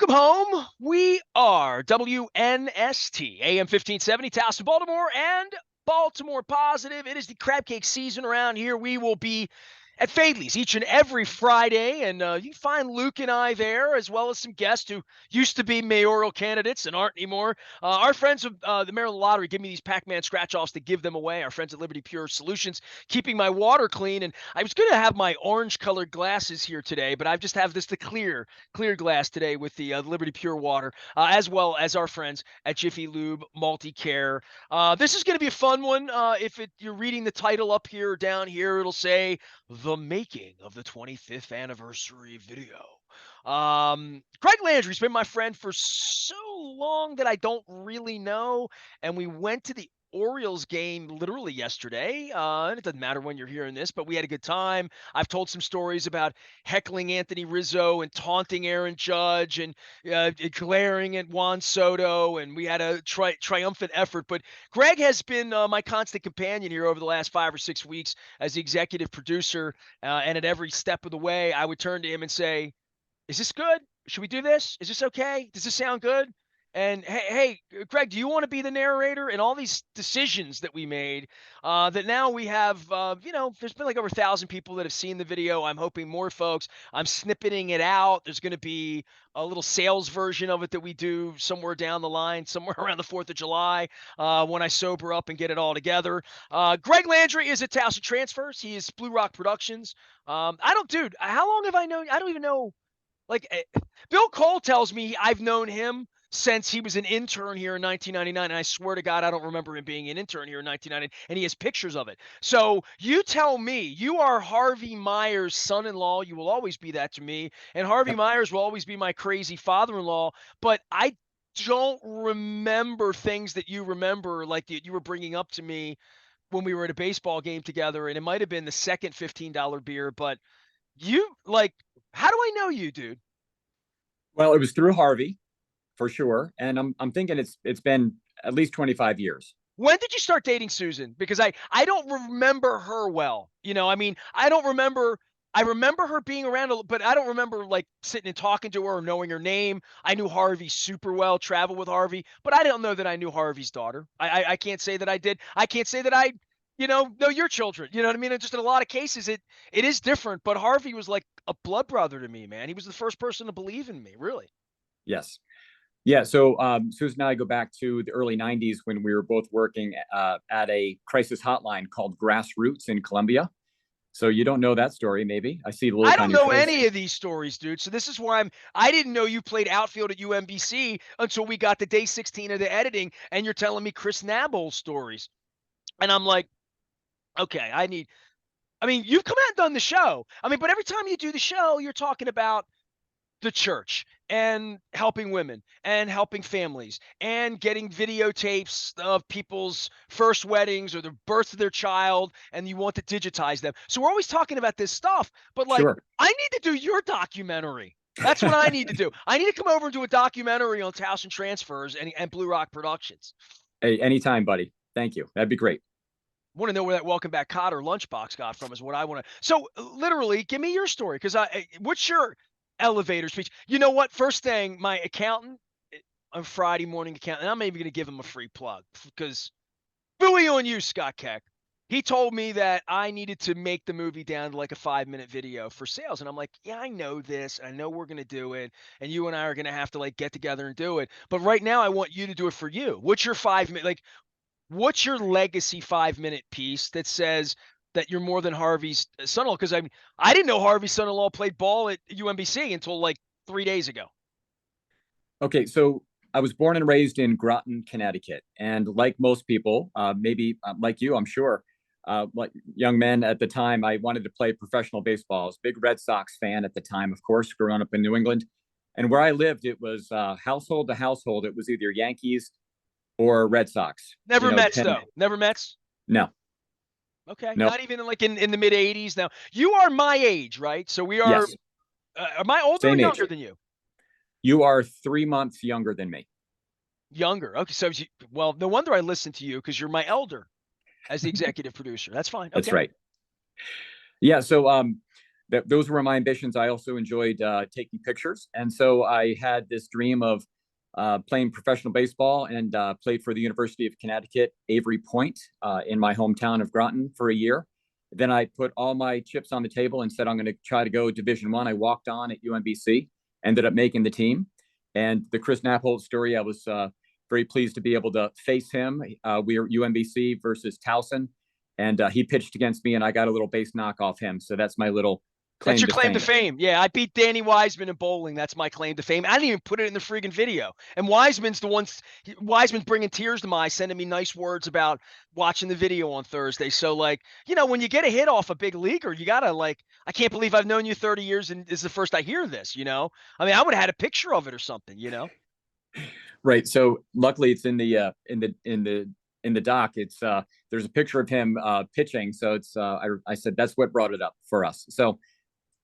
Welcome home. We are WNST, AM 1570, Taos, Baltimore, and Baltimore Positive. It is the crab cake season around here. We will be at Fadley's each and every Friday, and you can find Luke and I there, as well as some guests who used to be mayoral candidates and aren't anymore. Our friends of the Maryland Lottery give me these Pac-Man scratch-offs to give them away. Our friends at Liberty Pure Solutions, keeping my water clean. And I was going to have my orange-colored glasses here today, but I just have the clear glass today with the Liberty Pure water, as well as our friends at Jiffy Lube Multi-Care. This is going to be a fun one. If you're reading the title up here or down here, it'll say the making of the 25th anniversary video. Gregg Landry's been my friend for so long that I don't really know. And we went to the Orioles game literally yesterday. And it doesn't matter when you're hearing this, but we had a good time. I've told some stories about heckling Anthony Rizzo and taunting Aaron Judge and glaring at Juan Soto. And we had a triumphant effort. But Gregg has been my constant companion here over the last 5 or 6 weeks as the executive producer. And at every step of the way, I would turn to him and say, is this good? Should we do this? Is this okay? Does this sound good? And hey, Gregg, do you want to be the narrator? And all these decisions that we made, that now we have, there's been like over 1,000 people that have seen the video. I'm hoping more folks. I'm snippeting it out. There's going to be a little sales version of it that we do somewhere down the line, somewhere around the 4th of July, when I sober up and get it all together. Gregg Landry is at Taos Transfers. He is Blue Rock Productions. Dude, how long have I known? I don't even know. Bill Cole tells me I've known him since he was an intern here in 1999. And I swear to God, I don't remember him being an intern here in 1999. And he has pictures of it. So you tell me, you are Harvey Myers' son-in-law. You will always be that to me. And Harvey Myers will always be my crazy father-in-law. But I don't remember things that you remember, like you were bringing up to me when we were at a baseball game together. And it might have been the second $15 beer. But how do I know you, dude? Well, it was through Harvey, for sure, and I'm thinking it's been at least 25 years. When did you start dating Susan? Because I don't remember her well. I don't remember. I remember her being around, but I don't remember like sitting and talking to her or knowing her name. I knew Harvey super well, traveled with Harvey, but I don't know that I knew Harvey's daughter. I can't say that I did. I can't say that I know your children. You know what I mean? And just in a lot of cases, it is different. But Harvey was like a blood brother to me, man. He was the first person to believe in me, really. Yes. Yeah. So Susan and I go back to the early 90s when we were both working at a crisis hotline called Grassroots in Columbia. So you don't know that story, maybe. I see the look I on don't your know face. any of these stories, dude. So this is where I didn't know you played outfield at UMBC until we got to day 16 of the editing, and you're telling me Chris Nabble stories. And I'm like, okay, you've come out and done the show. But every time you do the show, you're talking about the church and helping women and helping families and getting videotapes of people's first weddings or the birth of their child, and you want to digitize them. So we're always talking about this stuff, but Sure. I need to do your documentary. That's what I need to do. I need to come over and do a documentary on Taos Transfers and Blue Rock Productions. Hey, anytime, buddy. Thank you. That'd be great. Want to know where that Welcome Back Cotter lunchbox got from is what I want to. So literally, give me your story, because what's your elevator speech? You know what? First thing, my accountant, on Friday morning accountant, and I'm maybe going to give him a free plug because booey on you, Scott Keck. He told me that I needed to make the movie down to like a 5-minute video for sales. And I'm like, yeah, I know this. I know we're going to do it. And you and I are going to have to get together and do it. But right now I want you to do it for you. What's your 5-minute, what's your legacy 5-minute piece that says that you're more than Harvey's son-in-law? Because I didn't know Harvey's son-in-law played ball at UMBC until 3 days ago. Okay, so I was born and raised in Groton, Connecticut, and like most people, maybe like you, I'm sure, like young men at the time, I wanted to play professional baseball. I was a big Red Sox fan at the time, of course, growing up in New England. And where I lived, it was household to household. It was either Yankees or Red Sox. Never Mets, though. Never Mets? No. Okay. No. Not even in the mid 80s. Now, you are my age, right? So we are, Yes. am I older or Same younger age. than you? You are 3 months younger than me. Younger. Okay. So, well, no wonder I listen to you, because you're my elder as the executive producer. That's fine. Okay. That's right. Yeah. So those were my ambitions. I also enjoyed taking pictures, and so I had this dream of playing professional baseball, and played for the University of Connecticut, Avery Point, in my hometown of Groton for a year. Then I put all my chips on the table and said I'm going to try to go Division One. I walked on at UMBC, ended up making the team, and the Chris Naphold story. I was very pleased to be able to face him. We were UMBC versus Towson, and he pitched against me, and I got a little base knock off him. So that's my little That's claim your to claim to fame. fame. Yeah, I beat Danny Wiseman in bowling. That's my claim to fame. I didn't even put it in the freaking video. And Wiseman's the one. Wiseman's bringing tears to my eyes, sending me nice words about watching the video on Thursday. So, like, when you get a hit off a big leaguer, you gotta like. I can't believe I've known you 30 years, and this is the first I hear this. I mean, I would have had a picture of it or something. Right. So luckily, it's in the doc. It's there's a picture of him pitching. So it's I said that's what brought it up for us. So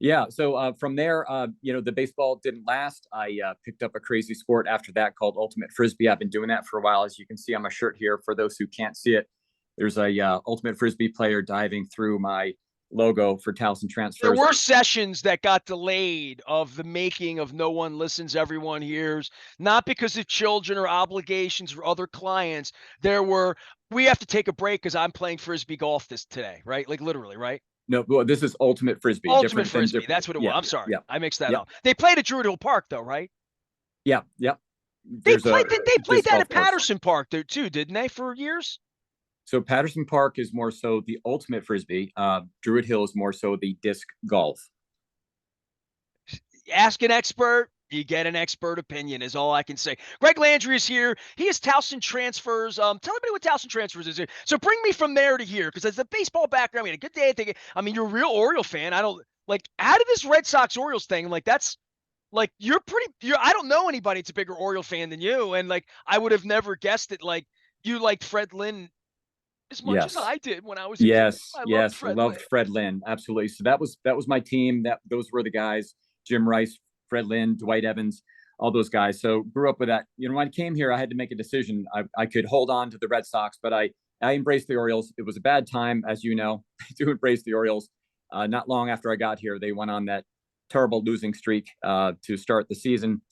yeah. So from there, the baseball didn't last. I picked up a crazy sport after that called ultimate frisbee. I've been doing that for a while, as you can see on my shirt here. For those who can't see it, there's a ultimate frisbee player diving through my logo for Towson There Transfers. were sessions that got delayed of the making of No One Listens, Everyone Hears, not because of children or obligations or other clients. We have to take a break because I'm playing frisbee golf today, right? Like literally, right? No, well, this is ultimate frisbee, Ultimate different than frisbee. different. That's what it was. Yeah, I'm sorry. yeah, I mixed that yeah, up. They played at Druid Hill Park though, right? yeah, yeah. They There's a played they played disc that golf at course. Patterson Park there too, didn't they, for years? So Patterson Park is more so the ultimate frisbee. Druid Hill is more so the disc golf. Ask an expert, you get an expert opinion is all I can say. Gregg Landry is here. He is Towson Transfers. Tell everybody what Towson Transfers is. So bring me from there to here, because as a baseball background, I mean, a good day. I mean, you're a real Oriole fan. I don't like out of this Red Sox Orioles thing. Like that's like I don't know anybody that's a bigger Oriole fan than you, and like I would have never guessed it. Like you liked Fred Lynn as much as Yes, I did when I was a kid. yes, I loved yes. Fred Loved Lynn. Fred Lynn, absolutely. So that was my team. Those were the guys: Jim Rice, Fred Lynn, Dwight Evans, all those guys. So grew up with that. When I came here, I had to make a decision. I could hold on to the Red Sox, but I embraced the Orioles. It was a bad time, as you know, to embrace the Orioles. Not long after I got here, they went on that terrible losing streak to start the season.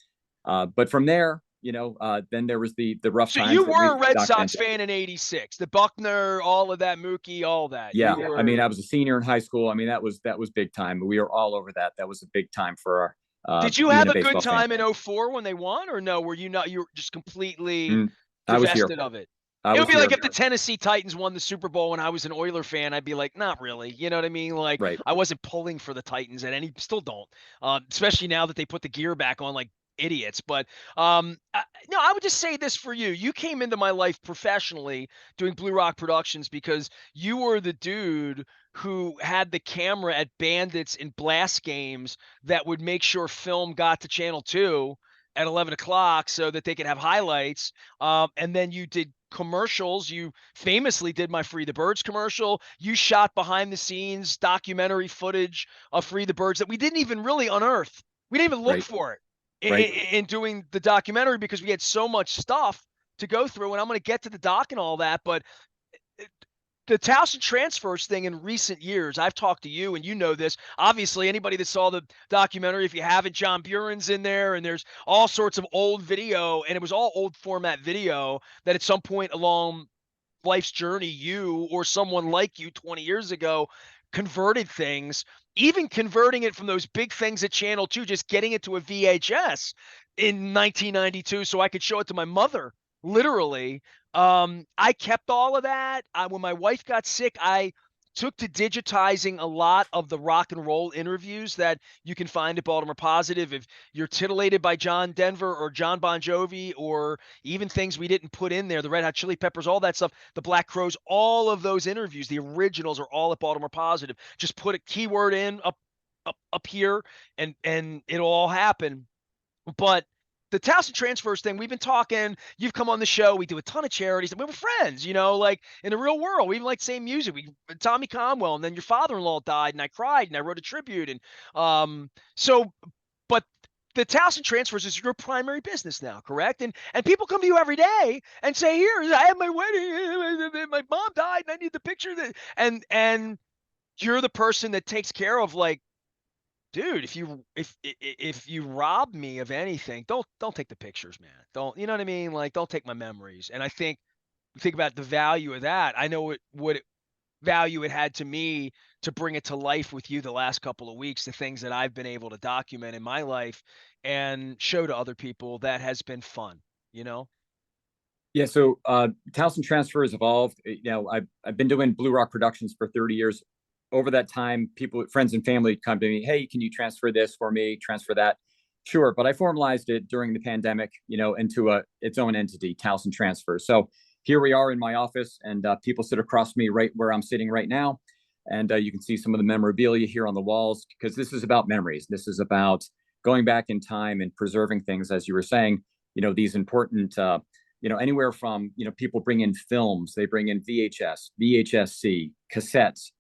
But from there, then there was the rough So times you that we've were a Red Sox documented. fan in '86, the Buckner, all of that, Mookie, all that. Yeah, You I mean, were. I was a senior in high school. I mean, that was big time. We were all over that. That was a big time for Did you being have a a good baseball fan. time in '04 when they won, or no? Were you not? You were just completely Mm, I was here. divested of it. I It would was be like here. if the Tennessee Titans won the Super Bowl and I was an Oiler fan, I'd be like, not really. You know what I mean? Like Right. I wasn't pulling for the Titans at any, still don't. Especially now that they put the gear back on like idiots. But no, I would just say this for you. You came into my life professionally doing Blue Rock Productions because you were the dude who had the camera at Bandits and Blast games that would make sure film got to Channel 2 at 11 o'clock so that they could have highlights. And then you did commercials. You famously did my Free the Birds commercial. You shot behind the scenes documentary footage of Free the Birds that we didn't even really unearth. We didn't even look Right. for it Right. in doing the documentary because we had so much stuff to go through. And I'm going to get to the doc and all that. But the Towson Transfers thing in recent years, I've talked to you and you know this. Obviously, anybody that saw the documentary, if you haven't, John Buren's in there, and there's all sorts of old video, and it was all old format video that at some point along life's journey, you or someone like you 20 years ago converted things, even converting it from those big things at Channel 2, just getting it to a VHS in 1992 so I could show it to my mother, literally. I kept all of that. When my wife got sick, I took to digitizing a lot of the rock and roll interviews that you can find at Baltimore Positive. If you're titillated by John Denver or John Bon Jovi, or even things we didn't put in there, the Red Hot Chili Peppers, all that stuff, the Black Crowes, all of those interviews, the originals are all at Baltimore Positive. Just put a keyword in up here and it'll all happen. But the Towson Transfers thing, we've been talking. You've come on the show. We do a ton of charities. And we were friends, like in the real world. We even like the same music. Tommy Conwell, and then your father-in-law died, and I cried, and I wrote a tribute. And but the Towson Transfers is your primary business now, correct? And people come to you every day and say, "Here, I had my wedding. My mom died, and I need the picture." And you're the person that takes care of like Dude, if you rob me of anything, don't take the pictures, man. Don't, you know what I mean? Like, don't take my memories. And I think about the value of that. I know what value it had to me to bring it to life with you the last couple of weeks, the things that I've been able to document in my life and show to other people. That has been fun, you know? Yeah, so Towson Transfer has evolved. I've been doing Blue Rock Productions for 30 years. Over that time, people, friends and family come to me, hey, can you transfer this for me, transfer that? Sure, but I formalized it during the pandemic, into its own entity, Towson Transfer. So here we are in my office, and people sit across me right where I'm sitting right now. And you can see some of the memorabilia here on the walls, because this is about memories. This is about going back in time and preserving things, as you were saying, these important anywhere from, people bring in films, they bring in VHS, VHSC, cassettes,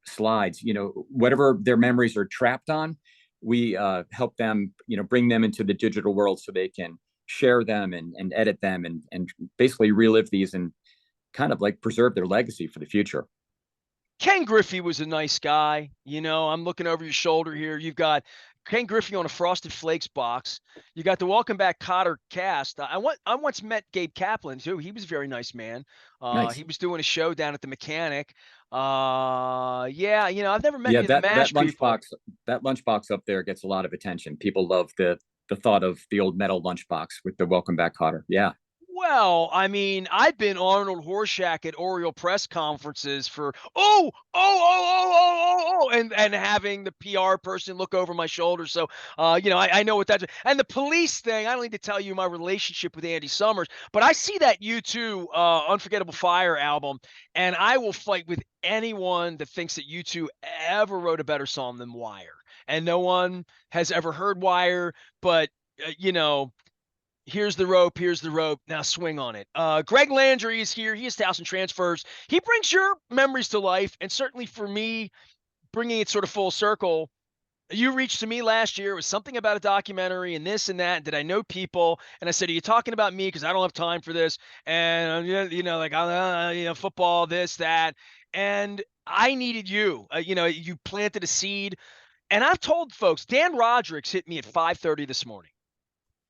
slides, whatever their memories are trapped on, we help them, bring them into the digital world so they can share them and edit them and basically relive these and kind of like preserve their legacy for the future. Ken Griffey was a nice guy. I'm looking over your shoulder here. You've got Ken Griffey on a Frosted Flakes box. You got the Welcome Back Cotter cast. I once met Gabe Kaplan too. He was a very nice man. Nice. He was doing a show down at the Mechanic. Yeah, I've never met Yeah, any of the that Mash people. lunchbox, that lunchbox up there gets a lot of attention. People love the thought of the old metal lunchbox with the Welcome Back Cotter. Yeah. Well, I mean, I've been Arnold Horshack at Oriole press conferences for and having the PR person look over my shoulder. So, I know what that's. And the police thing, I don't need to tell you my relationship with Andy Summers, but I see that U2 Unforgettable Fire album, and I will fight with anyone that thinks that U2 ever wrote a better song than Wire. And no one has ever heard Wire, but here's the rope. Here's the rope. Now swing on it. Gregg Landry is here. He has Towson Transfers. He brings your memories to life. And certainly for me, bringing it sort of full circle, you reached to me last year. It was something about a documentary and this and that. Did I know people? And I said, are you talking about me? Because I don't have time for this. And, like, football, this, that. And I needed you. You planted a seed. And I've told folks, Dan Roderick's hit me at 5:30 this morning.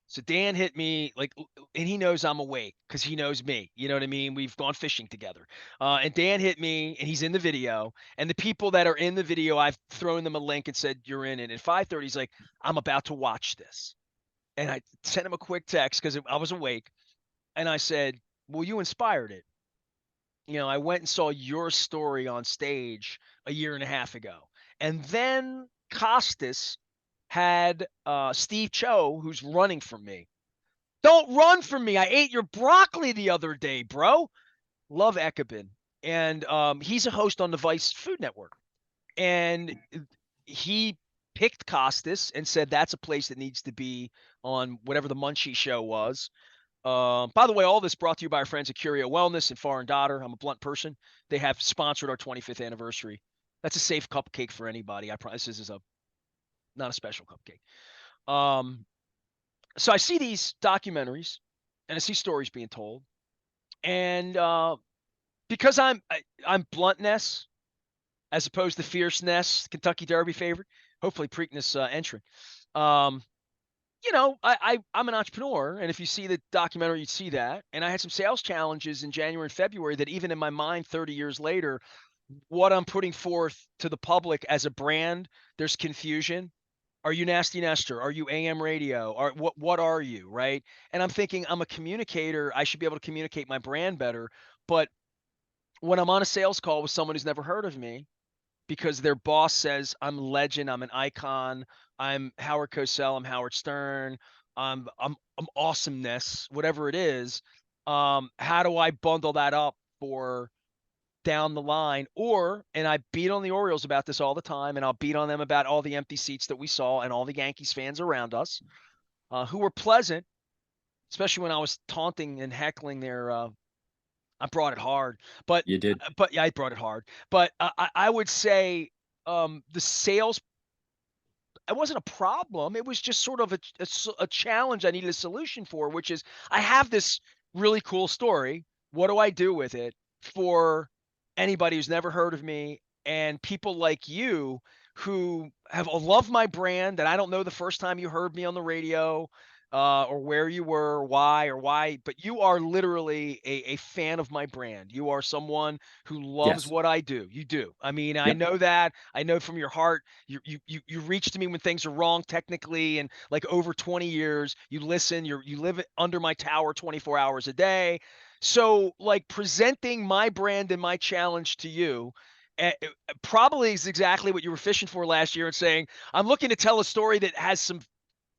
So Dan hit me like, and he knows I'm awake because he knows me. You know what I mean? We've gone fishing together. And Dan hit me, and he's in the video. And the people that are in the video, I've thrown them a link and said, you're in it. At 5:30, he's like, I'm about to watch this. And I sent him a quick text because I was awake. And I said, well, you inspired it. I went and saw your story on stage a year and a half ago. And then Costas had Steve Cho, who's running from me. Don't run from me. I ate your broccoli the other day, bro. Love Ekabin. And he's a host on the Vice Food Network. And he picked Costas and said that's a place that needs to be on whatever the Munchie show was. By the way, all this brought to you by our friends at Curio Wellness and Foreign Daughter. I'm a blunt person. They have sponsored our 25th anniversary. That's a safe cupcake for anybody. I promise this is not a special cupcake. So I see these documentaries and I see stories being told. And because I'm bluntness as opposed to fierceness, Kentucky Derby favorite, hopefully Preakness entrant. Um, I'm an entrepreneur, and if you see the documentary, you'd see that. And I had some sales challenges in January and February that even in my mind 30 years later, what I'm putting forth to the public as a brand, there's confusion. Are you Nasty Nestor? Are you AM radio? Or what are you, right? And I'm thinking I'm a communicator. I should be able to communicate my brand better. But when I'm on a sales call with someone who's never heard of me, because their boss says I'm a legend, I'm an icon, I'm Howard Cosell, I'm Howard Stern, I'm awesomeness, whatever it is. How do I bundle that up for down the line? And I beat on the Orioles about this all the time, and I'll beat on them about all the empty seats that we saw and all the Yankees fans around us, who were pleasant, especially when I was taunting and heckling their. I brought it hard, but You did. yeah, I brought it hard. But I would say the sales. It wasn't a problem. It was just sort of a challenge I needed a solution for, which is I have this really cool story. What do I do with it for anybody who's never heard of me and people like you who have loved my brand that I don't know the first time you heard me on the radio, or where you were, or why, but you are literally a fan of my brand. You are someone who loves Yes. what I do. You do. I mean, I Yep. know that. I know from your heart. You reach to me when things are wrong technically, and like over 20 years, you listen. You live under my tower 24 hours a day. So, like, presenting my brand and my challenge to you, probably is exactly what you were fishing for last year and saying, I'm looking to tell a story that has some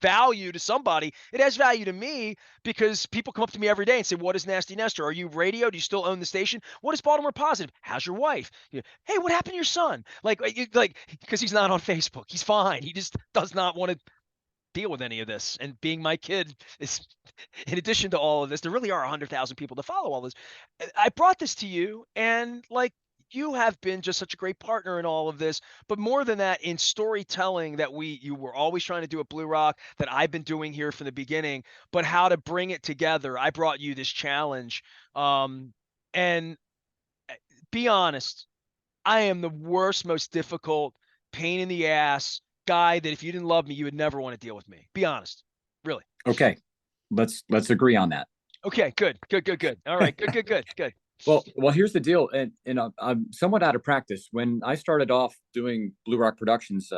value to somebody. It has value to me because people come up to me every day and say, "What is Nasty Nestor? Are you radio? Do you still own the station? What is Baltimore Positive? How's your wife? Hey, what happened to your son?" Like, because he's not on Facebook. He's fine. He just does not want to deal with any of this. And being my kid is, in addition to all of this, there really are 100,000 people to follow all this. I brought this to you, and like, you have been just such a great partner in all of this. But more than that, in storytelling that you were always trying to do at Blue Rock, that I've been doing here from the beginning, but how to bring it together. I brought you this challenge. And be honest, I am the worst, most difficult, pain in the ass guy that if you didn't love me, you would never want to deal with me. Be honest. Really. Okay. Let's agree on that. Okay, good. Good, good, good. All right. Good, good, good, good. Well, here's the deal, and I'm somewhat out of practice. When I started off doing Blue Rock Productions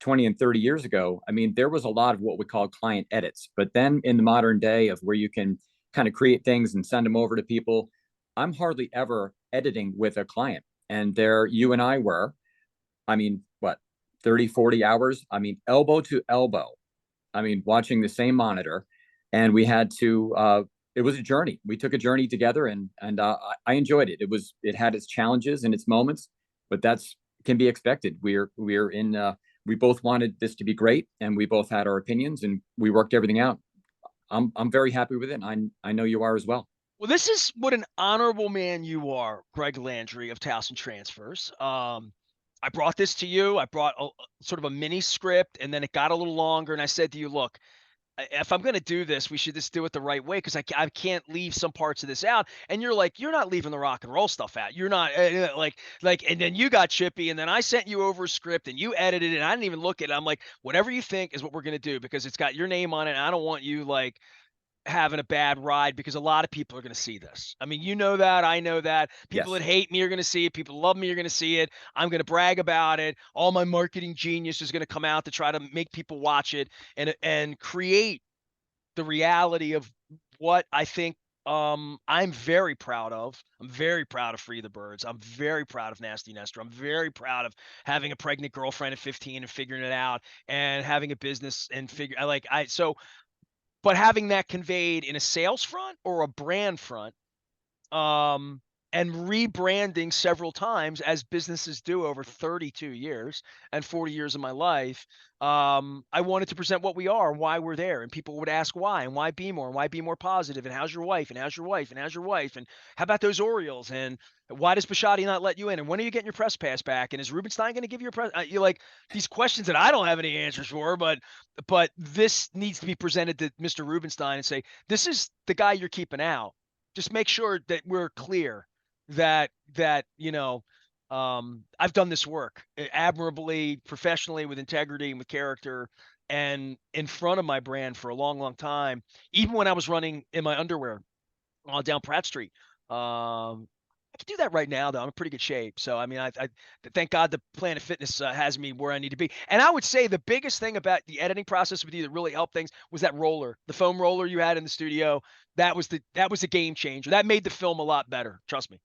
20 and 30 years ago, I mean, there was a lot of what we call client edits. But then in the modern day of where you can kind of create things and send them over to people, I'm hardly ever editing with a client. And there you and I were, I mean, what, 30, 40 hours? I mean, elbow to elbow. I mean, watching the same monitor. And we had to, it was a journey. We took a journey together, and I enjoyed it. It had its challenges and its moments, but that's can be expected. We're in, we both wanted this to be great, and we both had our opinions, and we worked everything out. I'm very happy with it. And I know you are as well. Well, this is what an honorable man you are, Gregg Landry of Towson Transfers. I brought this to you. I brought sort of a mini script, and then it got a little longer. And I said to you, look, if I'm going to do this, we should just do it the right way because I can't leave some parts of this out. And you're like, you're not leaving the rock and roll stuff out. You're not and then you got chippy, and then I sent you over a script and you edited it. And I didn't even look at it. I'm like, whatever you think is what we're going to do because it's got your name on it. And I don't want you like having a bad ride because a lot of people are going to see this. I mean, you know that, I know that. People that Yes. hate me are going to see it. People who love me are going to see it. I'm going to brag about it. All my marketing genius is going to come out to try to make people watch it and create the reality of what I think I'm very proud of. I'm very proud of Free the Birds. I'm very proud of Nasty Nestor. I'm very proud of having a pregnant girlfriend at 15 and figuring it out and having a business and figure I like I so but having that conveyed in a sales front or a brand front, um, and rebranding several times as businesses do over 32 years and 40 years of my life. I wanted to present what we are and why we're there. And people would ask why and why be more and why be more positive and how's your wife and how's your wife and how's your wife and how about those Orioles and why does Bishotti not let you in and when are you getting your press pass back and is Rubenstein going to give you a press? You're like these questions that I don't have any answers for, but this needs to be presented to Mr. Rubenstein and say this is the guy you're keeping out. Just make sure that we're clear that I've done this work admirably, professionally, with integrity and with character, and in front of my brand for a long, long time. Even when I was running in my underwear down Pratt Street, I can do that right now. Though I'm in pretty good shape. So I mean, I thank God the Planet Fitness has me where I need to be. And I would say the biggest thing about the editing process with you that really helped things was that roller, the foam roller you had in the studio. That was a game changer. That made the film a lot better. Trust me.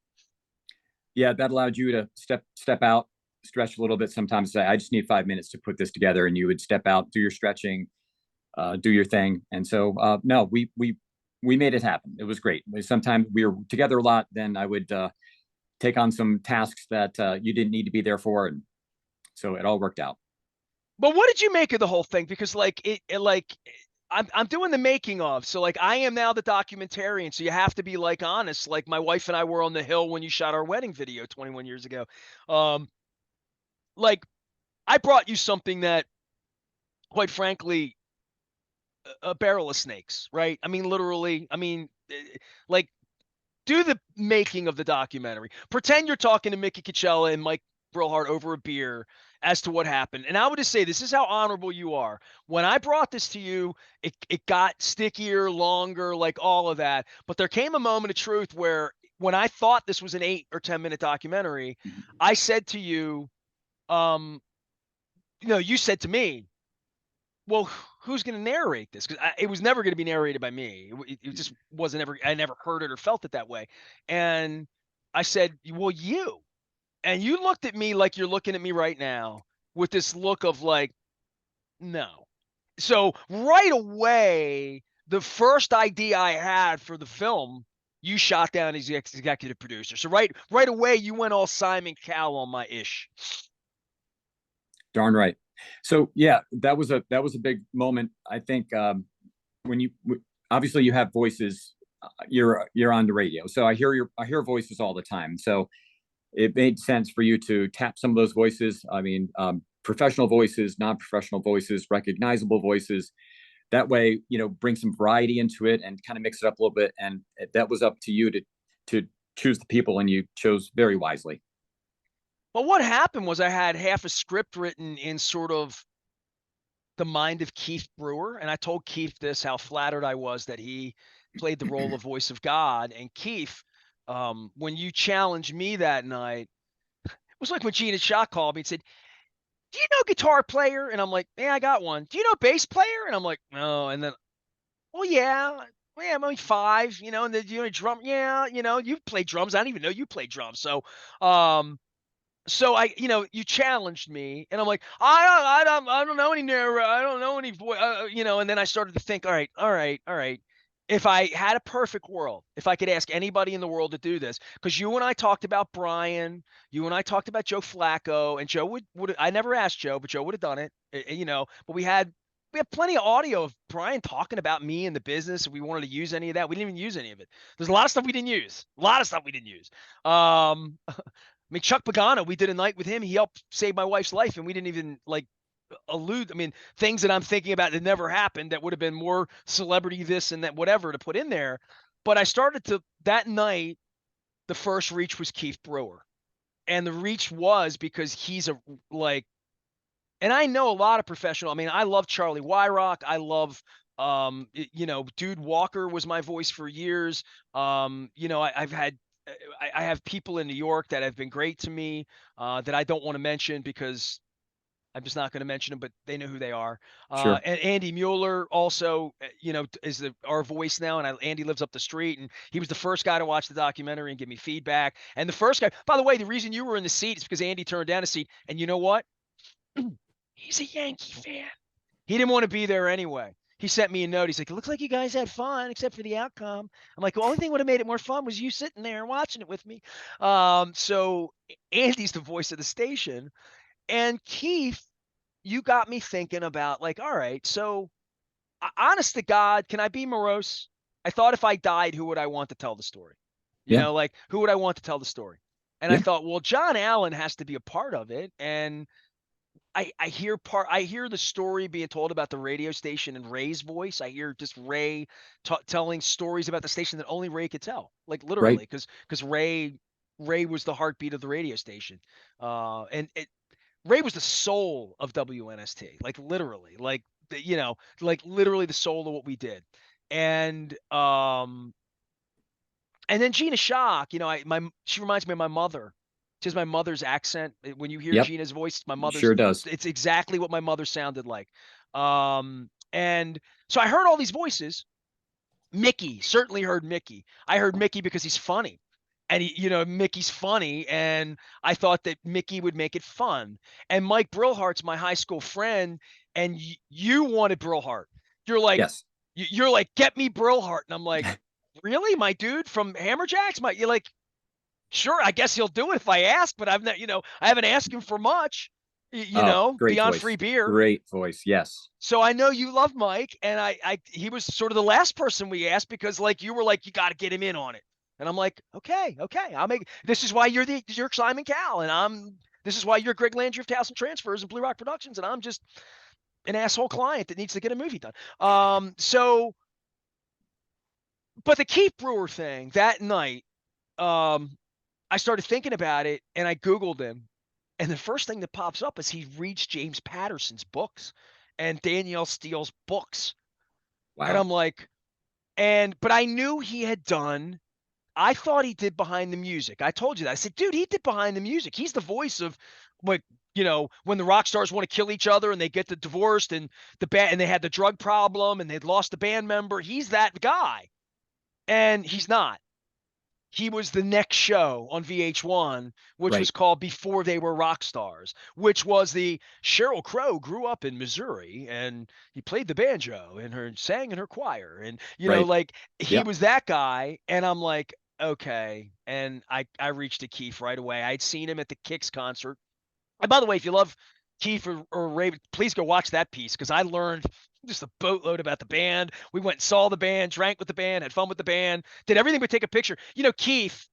Yeah, that allowed you to step out, stretch a little bit. Sometimes say, I just need 5 minutes to put this together, and you would step out, do your stretching, do your thing. And so, no, we made it happen. It was great. Sometimes we were together a lot. Then I would take on some tasks that you didn't need to be there for, and so it all worked out. But what did you make of the whole thing? Because like I'm doing the making of. So like I am now the documentarian. So you have to be like honest. Like my wife and I were on the hill when you shot our wedding video 21 years ago. Um, like I brought you something that, quite frankly, a barrel of snakes, right? I mean, literally. I mean, like do the making of the documentary. Pretend you're talking to Mickey Coachella and Mike Brillhart over a beer as to what happened. And I would just say this is how honorable you are. When I brought this to you, it got stickier, longer, like all of that. But there came a moment of truth where when I thought this was an 8 or 10 minute documentary, I said to you, you said to me, well, who's going to narrate this? Because it was never going to be narrated by me. It just wasn't ever. I never heard it or felt it that way. And I said, well, you. And you looked at me like you're looking at me right now with this look of like, no. So right away, the first idea I had for the film, you shot down as the executive producer. So right away, you went all Simon Cowell on my ish. Darn right. So yeah, that was a big moment. I think when you obviously you have voices, you're on the radio, so I hear voices all the time. So it made sense for you to tap some of those voices. I mean, professional voices, non-professional voices, recognizable voices. That way, bring some variety into it and kind of mix it up a little bit. And that was up to you to choose the people, and you chose very wisely. Well, what happened was I had half a script written in sort of the mind of Keith Brewer, and I told Keith this, how flattered I was that he played the role of voice of God. And Keith, when you challenged me that night, it was like when Gina Shaw called me and said, do you know guitar player? And I'm like, yeah, I got one. Do you know bass player? And I'm like, no. And then, well, yeah. Well, yeah, I'm only 5, and then you know drum. Yeah, you play drums. I didn't even know you played drums. Um, so you challenged me, and I'm like, I don't know any I don't know any voice, and then I started to think, all right. If I had a perfect world, if I could ask anybody in the world to do this, because you and I talked about Brian, you and I talked about Joe Flacco, and Joe would I never asked Joe, but Joe would have done it, but we had plenty of audio of Brian talking about me and the business. If we wanted to use any of that, we didn't even use any of it. There's a lot of stuff we didn't use. A lot of stuff we didn't use. I mean, Chuck Pagano, we did a night with him. He helped save my wife's life, and we didn't even allude. I mean, things that I'm thinking about that never happened that would have been more celebrity this and that whatever to put in there. But I started to that night. The first reach was Keith Brewer, and the reach was because he's and I know a lot of professional. I mean, I love Charlie Wyrock. I love Dude Walker was my voice for years. I've had I have people in New York that have been great to me that I don't want to mention because I'm just not going to mention them, but they know who they are. Sure. And Andy Mueller also, is our voice now. And Andy lives up the street, and he was the first guy to watch the documentary and give me feedback. And the first guy, by the way, the reason you were in the seat is because Andy turned down a seat. And you know what? He's a Yankee fan. He didn't want to be there anyway. He sent me a note. He's like, it looks like you guys had fun, except for the outcome. I'm like, the only thing would have made it more fun was you sitting there and watching it with me. So Andy's the voice of the station. And Keith, you got me thinking about like, all right, so honest to God, can I be morose? I thought if I died, who would I want to tell the story? Yeah. Like who would I want to tell the story? And I Yeah. thought, well, John Allen has to be a part of it. And I hear the story being told about the radio station and Ray's voice. I hear just Ray telling stories about the station that only Ray could tell, like Right. literally, because Ray was the heartbeat of the radio station, and Ray was the soul of WNST, like literally, like literally the soul of what we did, and then Gina Shock, she reminds me of my mother. She has my mother's accent. When you hear Yep. Gina's voice, my mother's. Sure does. It's exactly what my mother sounded like. And so I heard all these voices. Mickey, certainly heard Mickey. I heard Mickey because he's funny. And Mickey's funny, and I thought that Mickey would make it fun. And Mike Brillhart's my high school friend, and you wanted Brillhart. You're like, Yes. you're like, get me Brillhart, and I'm like, really, my dude from Hammerjacks? You're like, sure, I guess he'll do it if I ask, but I've not, I haven't asked him for much, Oh, great beyond free voice. beer. Great voice. Yes. So I know you love Mike, and he was sort of the last person we asked because like you were like, you got to get him in on it. And I'm like, okay, I'll make. This is why you're Simon Cowell, and this is why you're Gregg Landry of Towson Transfers and Blue Rock Productions, and I'm just an asshole client that needs to get a movie done. But the Keith Brewer thing that night, I started thinking about it, and I Googled him, And the first thing that pops up is he reads James Patterson's books and Danielle Steele's books. And Wow. I'm like, but I knew he had done, I thought he did Behind the Music. I told you that. I said, dude, he did Behind the Music. He's the voice of, like, when the rock stars want to kill each other and they get divorced and the band and they had the drug problem and they'd lost a band member. He's that guy. And he's not. He was the next show on VH1, which was Right. called Before They Were Rock Stars, which was the Sheryl Crow grew up in Missouri and he played the banjo and her sang in her choir. And, Right. like he Yep. was that guy. And I'm like, okay. And I reached to Keith right away. I'd seen him at the Kicks concert. And by the way, if you love Keith or Raven, please go watch that piece because I learned just a boatload about the band. We went and saw the band, drank with the band, had fun with the band, did everything but take a picture. Keith,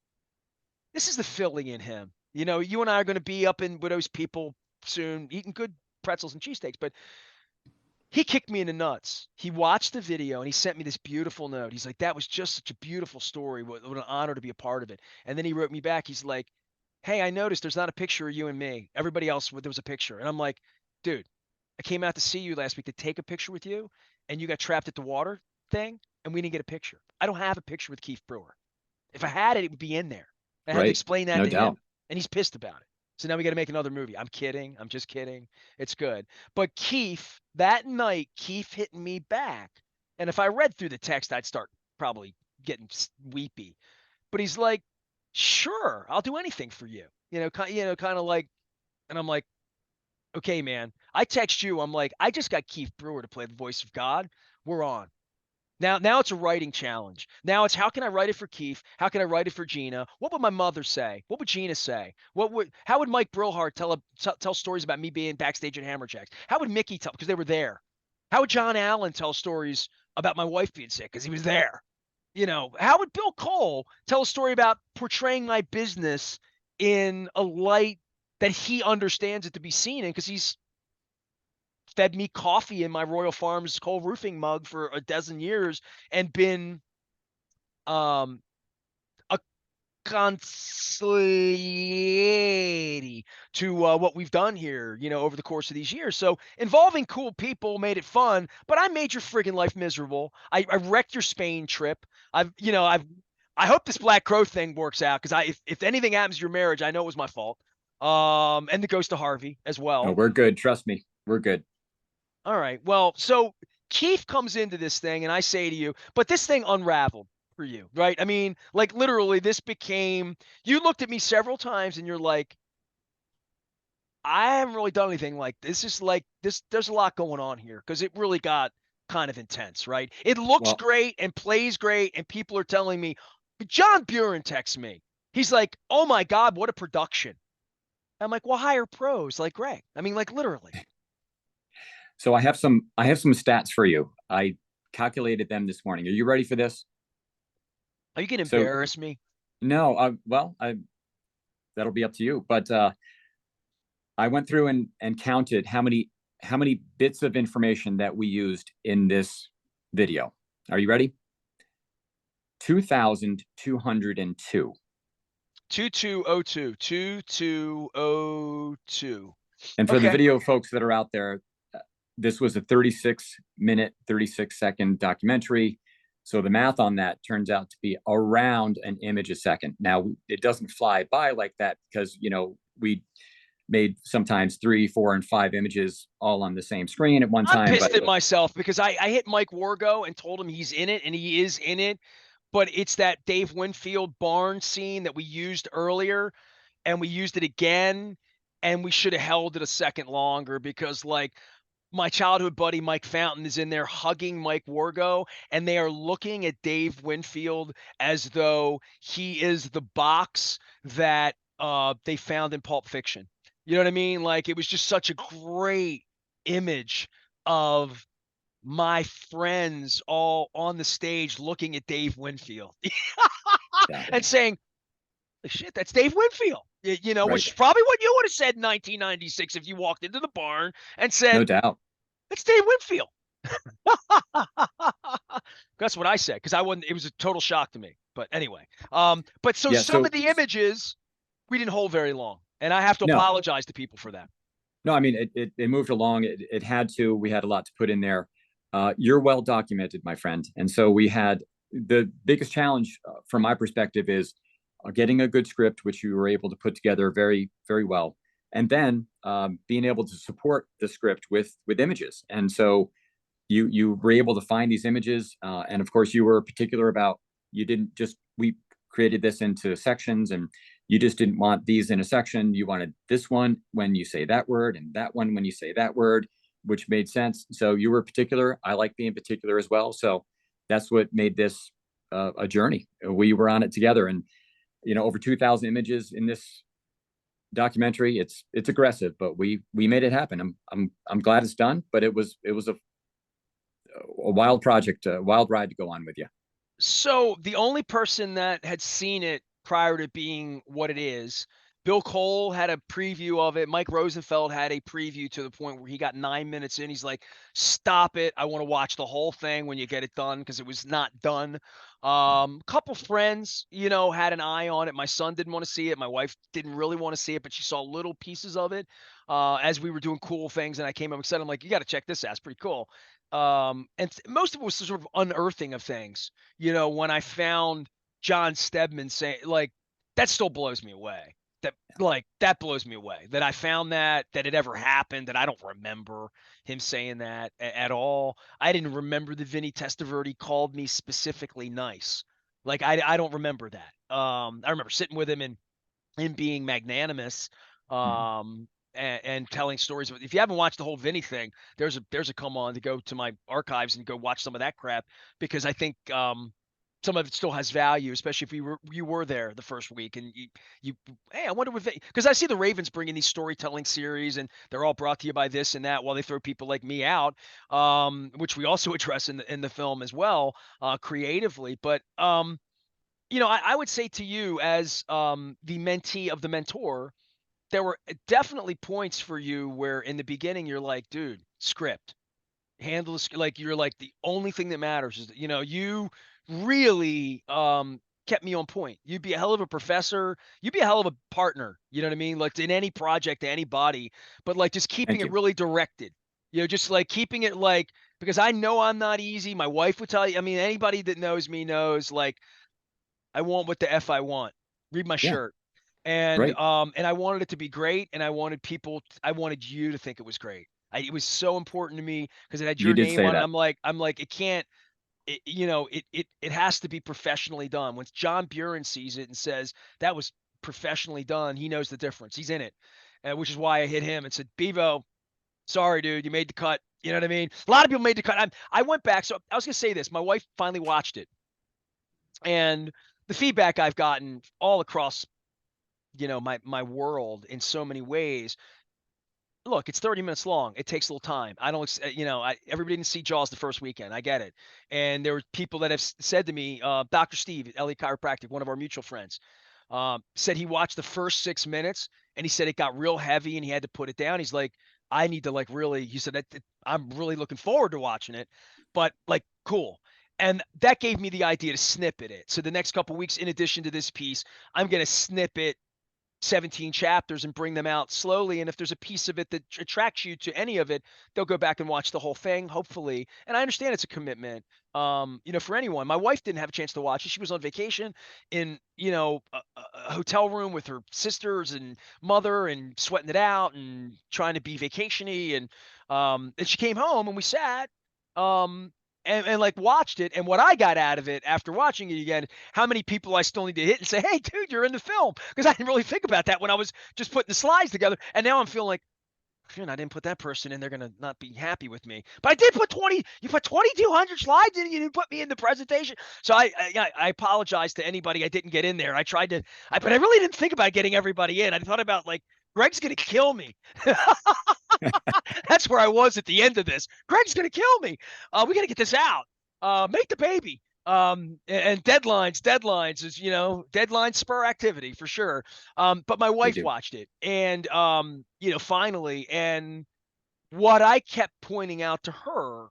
this is the Philly in him. You and I are going to be up in Widow's People soon, eating good pretzels and cheesesteaks, but he kicked me in the nuts. He watched the video and he sent me this beautiful note. He's like, that was just such a beautiful story. What an honor to be a part of it. And then he wrote me back. He's like, hey, I noticed there's not a picture of you and me. Everybody else, there was a picture. And I'm like, dude, I came out to see you last week to take a picture with you, and you got trapped at the water thing, and we didn't get a picture. I don't have a picture with Keith Brewer. If I had it, it would be in there. I had to Right. explain that No to him, doubt. and he's pissed about it. So now we got to make another movie. I'm kidding. I'm just kidding. It's good. But Keith, that night, Keith hit me back. And if I read through the text, I'd start probably getting weepy. But he's like, sure, I'll do anything for you. Kind of like, and I'm like, okay, man. I text you. I'm like, I just got Keith Brewer to play the voice of God. We're on. Now it's a writing challenge. Now it's how can I write it for Keith? How can I write it for Gina? What would my mother say? What would Gina say? How would Mike Brillhart tell stories about me being backstage at Hammerjacks? How would Mickey tell because they were there? How would John Allen tell stories about my wife being sick because he was there? How would Bill Cole tell a story about portraying my business in a light that he understands it to be seen in because he's fed me coffee in my Royal Farms Cole roofing mug for a dozen years and been um a consigliere to what we've done here, over the course of these years. So involving cool people made it fun, but I made your friggin' life miserable. I wrecked your Spain trip. I hope this Black Crow thing works out because if anything happens to your marriage, I know it was my fault. And the ghost of Harvey as No, well. we're good. Trust me. We're good. All right. Well, so Keith comes into this thing, and I say to you, but this thing unraveled for you, right? I mean, like literally, this became, you looked at me several times and you're like, I haven't really done anything like this. Is like this, there's a lot going on here because it really got kind of intense, right? It looks Well, great and plays great, and people are telling me, John Buren texts me. He's like, oh my God, what a production. I'm like, well, hire pros like Greg. I mean, like literally. so I have some stats for you. I calculated them this morning. Are you ready for this? Are you gonna So embarrass me? no, well, that'll be up to you. But I went through and counted how many bits of information that we used in this video. Are you ready? 2,202. 2202. And for the Okay. video folks that are out there, this was a 36-minute, 36-second documentary. So the math on that turns out to be around an image a second. Now, it doesn't fly by like that because, we made sometimes 3, 4, and 5 images all on the same screen at one I'm time. pissed But at myself because I hit Mike Wargo and told him he's in it, and he is in it. But it's that Dave Winfield barn scene that we used earlier, and we used it again, and we should have held it a second longer because, like, my childhood buddy Mike Fountain is in there hugging Mike Wargo, and they are looking at Dave Winfield as though he is the box that they found in Pulp Fiction. You know what I mean? Like it was just such a great image of my friends all on the stage looking at Dave Winfield yeah, and saying, shit, that's Dave Winfield. right, Which is probably what you would have said in 1996 if you walked into the barn and no said, doubt. that's Dave Winfield. That's what I said because I wasn't. It was a total shock to me. But anyway, but so Yeah. some So of the images we didn't hold very long. And I have to No, apologize to people for that. no, I mean, it moved along. It had to. We had a lot to put in there. You're well documented, my friend. And so we had the biggest challenge from my perspective is getting a good script, which you were able to put together very, very well. And then being able to support the script with images. And so you were able to find these images. And of course, you were particular about you didn't just we created this into sections and you just didn't want these in a section. You wanted this one when you say that word and that one when you say that word, which made sense. So you were particular. I like being particular as well. So that's what made this a journey. We were on it together, and over 2,000 images in this documentary. It's aggressive, but we made it happen. I'm glad it's done, but it was a wild project, a wild ride to go on with you. So the only person that had seen it prior to being what it is, Bill Cole had a preview of it. Mike Rosenfeld had a preview to the point where he got 9 minutes in. He's like, "Stop it! I want to watch the whole thing when you get it done," because it was not done. Couple friends, had an eye on it. My son didn't want to see it. My wife didn't really want to see it, but she saw little pieces of it as we were doing cool things. And I came up and said, "I'm like, you got to check this out. It's pretty cool." And most of it was sort of unearthing of things. When I found John Stedman saying, like, that still blows me away. That blows me away that I found that it ever happened, that I don't remember him saying that at all. I didn't remember that Vinny Testaverde called me specifically nice. Like, I don't remember that. I remember sitting with him and him being magnanimous, Mhm. and telling stories. If you haven't watched the whole Vinny thing, there's a come on to go to my archives and go watch some of that crap, because I think some of it still has value, especially if you were there the first week and you hey, I wonder what, because I see the Ravens bringing these storytelling series and they're all brought to you by this and that, while they throw people like me out, which we also address in the film as well, creatively. But I would say to you, as the mentee of the mentor, there were definitely points for you where in the beginning you're like, dude, script, handle this. Like, you're like, the only thing that matters is that, you really kept me on point. You'd be a hell of a professor. You'd be a hell of a partner. You know what I mean? Like, in any project, to anybody, but like just keeping Thank it you. really directed. Just like keeping it like, because I know I'm not easy. My wife would tell you. I mean, anybody that knows me knows, like, I want what the F I want. Read my Yeah, shirt. And right. I wanted it to be great, and I wanted you to think it was great. It was so important to me because it had You your did name say on it. that. I'm like, it can't, it has to be professionally done. When John Buren sees it and says that was professionally done, he knows the difference. He's in it. Which is why I hit him and said, "Bevo, sorry, dude, you made the cut." You know what I mean? A lot of people made the cut. I went back. So I was going to say this. My wife finally watched it, and the feedback I've gotten all across, my world in so many ways. Look, it's 30 minutes long. It takes a little time. I don't, everybody didn't see Jaws the first weekend. I get it. And there were people that have said to me, Dr. Steve, Elliott Chiropractic, one of our mutual friends, said he watched the first 6 minutes and he said it got real heavy and he had to put it down. He's like, I need to, like, really, he said, I'm really looking forward to watching it, but like, cool. And that gave me the idea to snippet it. So the next couple weeks, in addition to this piece, I'm going to snippet 17 chapters and bring them out slowly. And if there's a piece of it that attracts you to any of it, they'll go back and watch the whole thing, hopefully. And I understand it's a commitment, for anyone. My wife didn't have a chance to watch it. She was on vacation in, a hotel room with her sisters and mother and sweating it out and trying to be vacationy. And she came home and we sat, um, and like watched it. And what I got out of it after watching it again, how many people I still need to hit and say, "Hey, dude, you're in the film." Because I didn't really think about that when I was just putting the slides together. And now I'm feeling like, man, I didn't put that person in. They're going to not be happy with me. But I did put 20, you put 2,200 slides in, and you didn't put me in the presentation. So I apologize to anybody I didn't get in there. I tried to, but I really didn't think about getting everybody in. I thought about, like, Gregg's going to kill me. That's where I was at the end of this. Gregg's going to kill me. We got to get this out. Make the baby. And deadlines is, deadlines spur activity for sure. But my They wife do. watched it, and finally, and what I kept pointing out to her,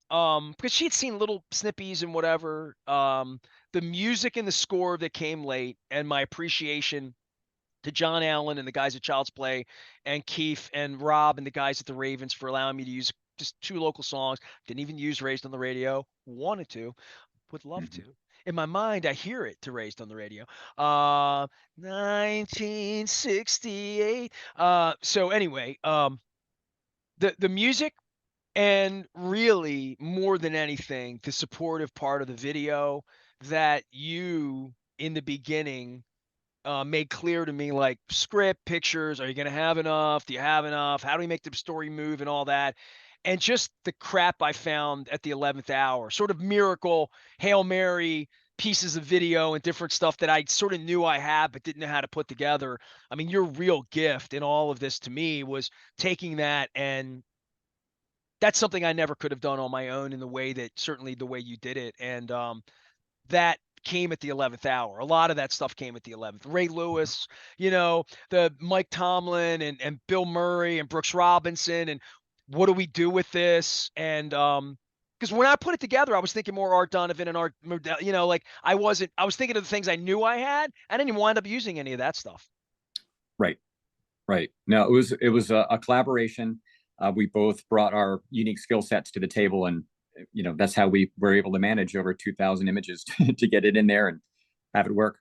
because she had seen little snippies and whatever, the music and the score that came late, and my appreciation to John Allen and the guys at Child's Play, and Keith and Rob and the guys at the Ravens for allowing me to use just 2 local songs. Didn't even use Raised on the Radio. Wanted to, would love Mhm. to. In my mind, I hear it to Raised on the Radio. 1968. So anyway, the music, and really more than anything, the supportive part of the video that you in the beginning made clear to me, like script, pictures, are you going to have enough? Do you have enough? How do we make the story move and all that? And just the crap I found at the 11th hour, sort of miracle, Hail Mary pieces of video and different stuff that I sort of knew I had but didn't know how to put together. I mean, your real gift in all of this to me was taking that, and that's something I never could have done on my own in the way that, certainly the way you did it. And that came at the 11th hour. A lot of that stuff came at the 11th. Ray Lewis, the Mike Tomlin and Bill Murray and Brooks Robinson, and what do we do with this? And because when I put it together, I was thinking more Art Donovan and like I was thinking of the things I knew I had. I didn't even wind up using any of that stuff. Right. Right. No, it was a collaboration. We both brought our unique skill sets to the table, and that's how we were able to manage over 2,000 images to get it in there and have it work.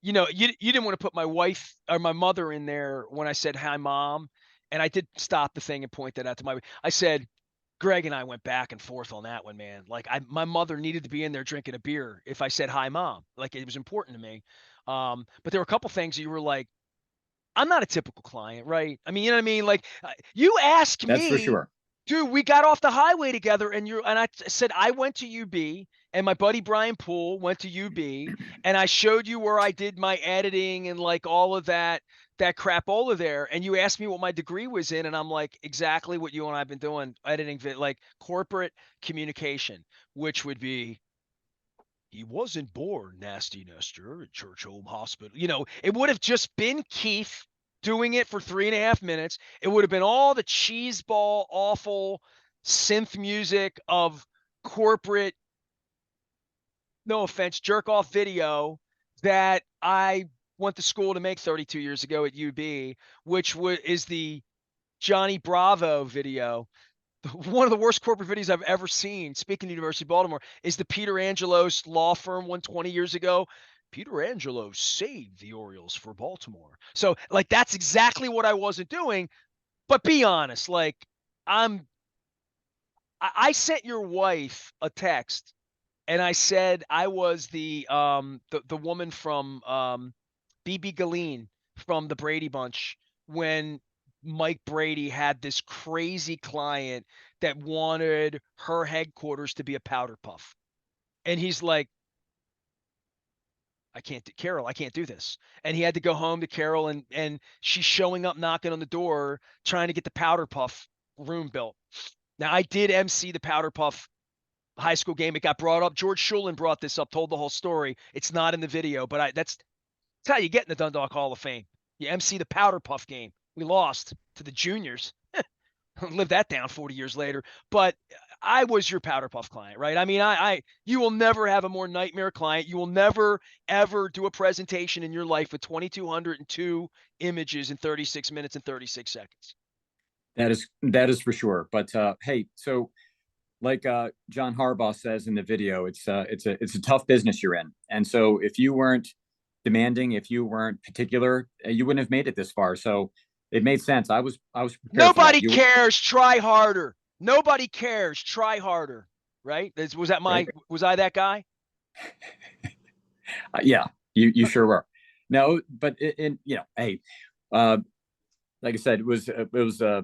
You didn't want to put my wife or my mother in there when I said hi, mom, and I did stop the thing and point that out to I said, Greg and I went back and forth on that one, man. Like my mother needed to be in there drinking a beer if I said hi, mom. Like it was important to me. But there were a couple things that you were like, I'm not a typical client, right? I mean, you know what I mean? Like you asked That's for me, sure. dude, we got off the highway together, and I said I went to UB, and my buddy Brian Poole went to UB, and I showed you where I did my editing and like all of that crapola there, and you asked me what my degree was in, and I'm like, exactly what you and I've been doing, editing, like corporate communication, which would be, he wasn't born nasty Nestor at Church Home Hospital. It would have just been Keith doing it for 3.5 minutes. It would have been all the cheeseball, awful synth music of corporate, no offense, jerk off video that I went to school to make 32 years ago at UB, which is the Johnny Bravo video. One of the worst corporate videos I've ever seen, speaking of University of Baltimore, is the Peter Angelos law firm one 20 years ago. Peter Angelos saved the Orioles for Baltimore. So, like, that's exactly what I wasn't doing. But be honest, like, I sent your wife a text, and I said I was the woman from BB Galeen from the Brady Bunch, when Mike Brady had this crazy client that wanted her headquarters to be a powder puff. And he's like, I can't do, Carol, I can't do this. And he had to go home to Carol, and she's showing up knocking on the door trying to get the powder puff room built. Now I did MC the powder puff high school game. It got brought up. George Shulin brought this up, told the whole story. It's not in the video, but that's how you get in the Dundalk Hall of Fame. You MC the powder puff game. We lost to the juniors. Live that down 40 years later. But I was your powder puff client, right? I mean, you will never have a more nightmare client. You will never ever do a presentation in your life with 2,202 images in 36 minutes and 36 seconds. That is for sure. But hey, so like John Harbaugh says in the video, it's a tough business you're in, and so if you weren't demanding, if you weren't particular, you wouldn't have made it this far. So it made sense. I was prepared for that. Nobody cares. Try harder. Nobody cares. Try harder. Right? Right? Was I that guy? Yeah, you sure were. No, but hey, uh, like I said, it was a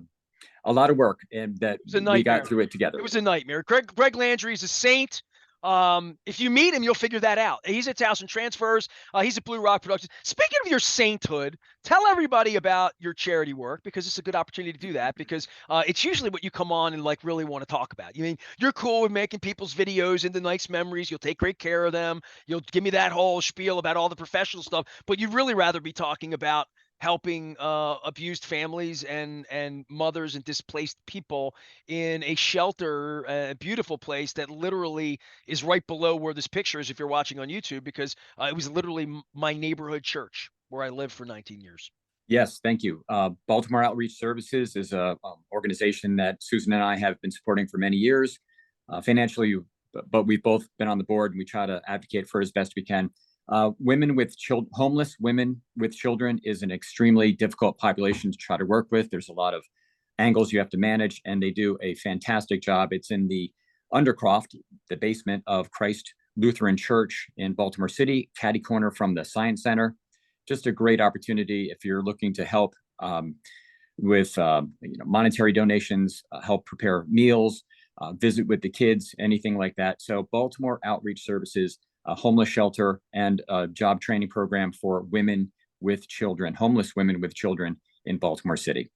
lot of work, and that It was a we got nightmare. through it It together. was a nightmare. Gregg Landry is a saint. If you meet him, you'll figure that out. He's at Towson Transfers. He's at Blue Rock Productions. Speaking of your sainthood, tell everybody about your charity work, because it's a good opportunity to do that, because it's usually what you come on and like really want to talk about. You mean you're cool with making people's videos into nice memories. You'll take great care of them. You'll give me that whole spiel about all the professional stuff, but you'd really rather be talking about helping abused families and mothers and displaced people in a shelter, a beautiful place that literally is right below where this picture is if you're watching on YouTube, because it was literally my neighborhood church. where I lived for 19 years. Yes, thank you. Baltimore Outreach Services is a organization that Susan and I have been supporting for many years, financially, but we've both been on the board and we try to advocate for as best we can. Women with children, homeless women with children is an extremely difficult population to try to work with. There's a lot of angles you have to manage, and they do a fantastic job. It's in the Undercroft, the basement of Christ Lutheran Church in Baltimore City, catty corner from the Science Center. Just a great opportunity if you're looking to help with monetary donations, help prepare meals, visit with the kids, anything like that. So Baltimore Outreach Services, a homeless shelter, and a job training program for women with children, homeless women with children in Baltimore City.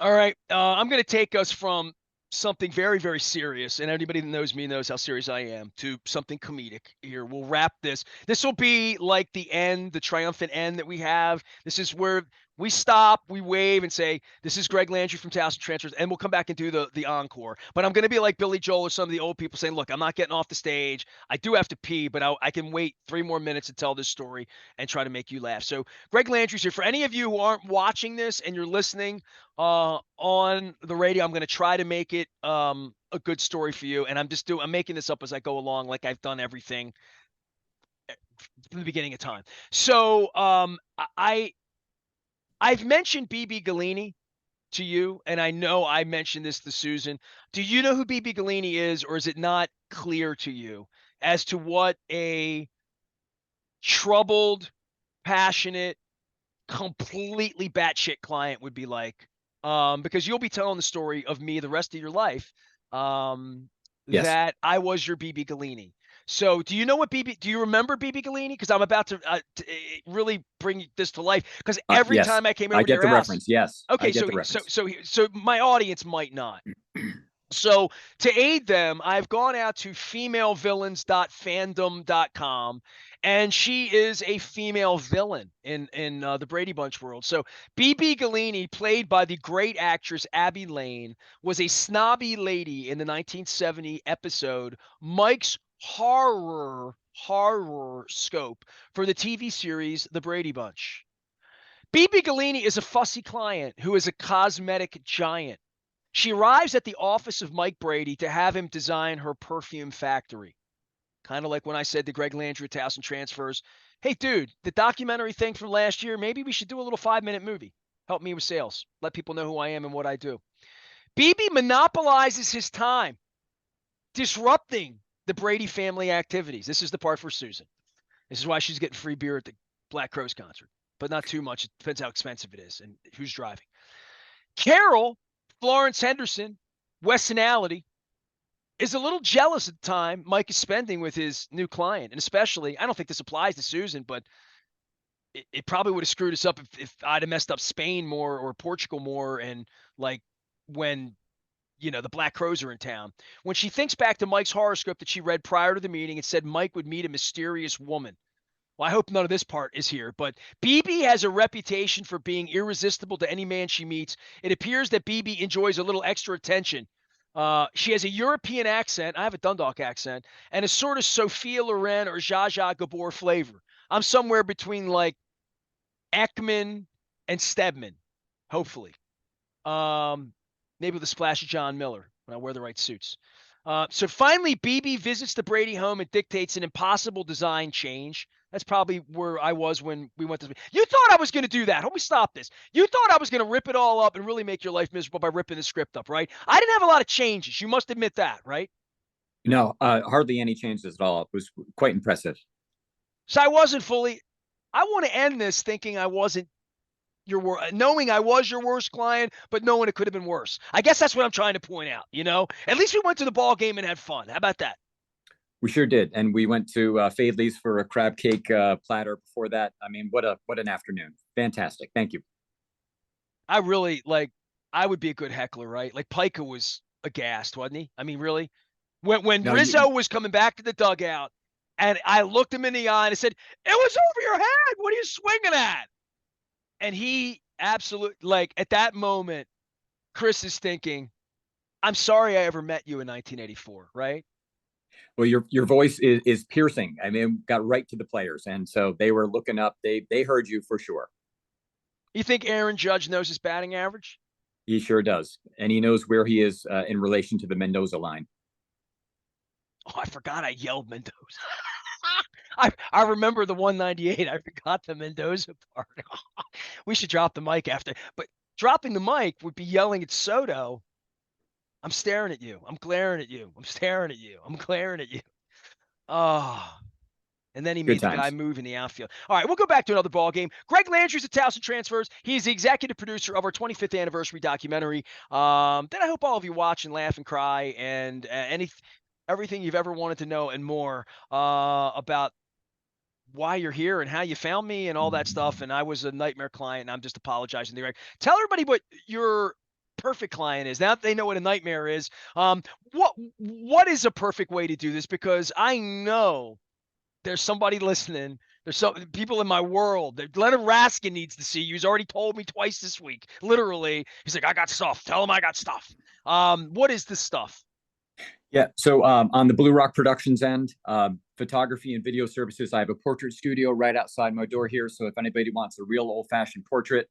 All right. I'm going to take us from something very, very serious, and anybody that knows me knows how serious I am, to something comedic here. We'll wrap this. This will be like the end, the triumphant end that we have. This is where we stop, we wave, and say, "This is Gregg Landry from Towson Transfers," and we'll come back and do the encore. But I'm going to be like Billy Joel or some of the old people saying, "Look, I'm not getting off the stage. I do have to pee, but I can wait 3 more minutes to tell this story and try to make you laugh." So Gregg Landry's here. For any of you who aren't watching this and you're listening on the radio, I'm going to try to make it a good story for you. And I'm making this up as I go along, like I've done everything from the beginning of time. So I've mentioned BB Galini to you, and I know I mentioned this to Susan. Do you know who BB Galini is, or is it not clear to you as to what a troubled, passionate, completely batshit client would be like? Because you'll be telling the story of me the rest of your life. Yes. That I was your BB Galini. So, do you know what BB? Do you remember BB Galini? Because I'm about to really bring this to life. Because every Yes, time I came I over to get your the house, reference. Yes, I okay, get so the so reference. so so my audience might not. So to aid them, I've gone out to femalevillains.fandom.com, and she is a female villain in the Brady Bunch world. So BB Galini, played by the great actress Abby Lane, was a snobby lady in the 1970 episode Mike's Horror Scope for the TV series The Brady Bunch. BB Galini is a fussy client who is a cosmetic giant. She arrives at the office of Mike Brady to have him design her perfume factory. Kind of like when I said to Gregg Landry at Towson Transfers, "Hey, dude, the documentary thing from last year, maybe we should do a little 5-minute movie. Help me with sales. Let people know who I am and what I do." BB monopolizes his time, disrupting the Brady family activities. This is the part for Susan. This is why she's getting free beer at the Black Crowes concert, but not too much. It depends how expensive it is and who's driving. Carol, Florence Henderson, Westonality, is a little jealous at the time Mike is spending with his new client. And especially, I don't think this applies to Susan, but it probably would have screwed us up if I'd have messed up Spain more or Portugal more. And like when, the Black Crowes are in town. When she thinks back to Mike's horoscope that she read prior to the meeting, it said Mike would meet a mysterious woman. Well, I hope none of this part is here, but BB has a reputation for being irresistible to any man she meets. It appears that BB enjoys a little extra attention. She has a European accent. I have a Dundalk accent, and a sort of Sophia Loren or Zsa Zsa Gabor flavor. I'm somewhere between like Ekman and Stedman, hopefully. Maybe with a splash of John Miller when I wear the right suits. So finally, BB visits the Brady home and dictates an impossible design change. That's probably where I was when we went to. You thought I was going to do that. Let me stop this. You thought I was going to rip it all up and really make your life miserable by ripping the script up, right? I didn't have a lot of changes. You must admit that, right? No, hardly any changes at all. It was quite impressive. So I wasn't fully. I want to end this thinking I wasn't knowing I was your worst client, but knowing it could have been worse. I guess that's what I'm trying to point out. At least we went to the ball game and had fun. How about that? We sure did, and we went to Fadley's for a crab cake platter before that. I mean, what an afternoon! Fantastic. Thank you. I really like. I would be a good heckler, right? Like Pica was aghast, wasn't he? I mean, really. When No, Rizzo was coming back to the dugout, and I looked him in the eye and I said, "It was over your head. What are you swinging at?" And he absolutely, like, at that moment, Chris is thinking, "I'm sorry I ever met you in 1984," right? well, your voice is piercing. I mean, got right to the players, and so they were looking up. They heard you for sure. You think Aaron Judge knows his batting average? He sure does, and he knows where he is in relation to the Mendoza line. Oh, I forgot I yelled Mendoza. I remember the 198. I forgot the Mendoza part. We should drop the mic after. But dropping the mic would be yelling at Soto. I'm staring at you. I'm glaring at you. I'm staring at you. I'm glaring at you. Oh. And then he Good made the guy times. move in the outfield. All right, we'll go back to another ball game. Gregg Landry's at Towson Transfers. He's the executive producer of our 25th anniversary documentary. That I hope all of you watch and laugh and cry and everything you've ever wanted to know and more about why you're here and how you found me and all that stuff. And I was a nightmare client, and I'm just apologizing to Greg. Tell everybody what your perfect client is. Now that they know what a nightmare is, what is a perfect way to do this? Because I know there's somebody listening. There's some people in my world. Leonard Raskin needs to see you. He's already told me twice this week. Literally, he's like, "I got stuff. Tell him I got stuff." What is this stuff? Yeah. So on the Blue Rock Productions end, photography and video services, I have a portrait studio right outside my door here. So if anybody wants a real old-fashioned portrait,